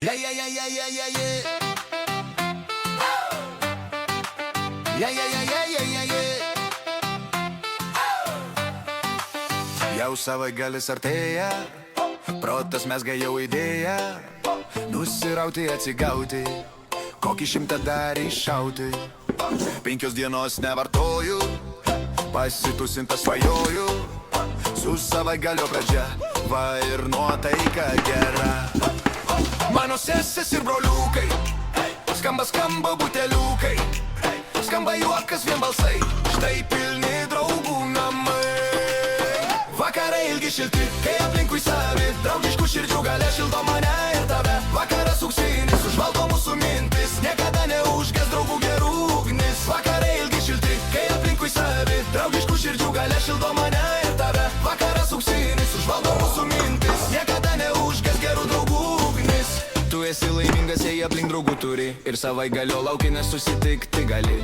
Yeah, yeah, yeah, yeah, yeah, yeah, yeah. Yeah, yeah, yeah, yeah, yeah, yeah, yeah. Jau savaitgalis artėja, protas mezga jau idėją, nusirauti, atsigauti, kokį 100 dar iššauti. 5 dienos nevartoju, pasitusintas svajoju, su savaitgalio pradžia, va ir nuotaika gera. Mano sesės ir broliukai, skamba buteliukai, skamba juokas vien balsai, štai pilni draugų namai. Vakarai ilgi šilti, kai aplinkui savi, draugiškų širdžių galia šildo mane ir tave. Vakaras auksinis, užvaldo mūsų mintis, niekada neužges draugų gerų ugnis. Vakarai ilgi šilti, kai aplinkui savi, draugiškų širdžių galia šildo mane ir tave. Vakaras auksinis, užvaldo mūsų mintis, niekada neužges gerų draugų ugnis. Tu esi laimingas, jei aplink draugų turi, ir savaitgalio lauki, nes susitikti gali.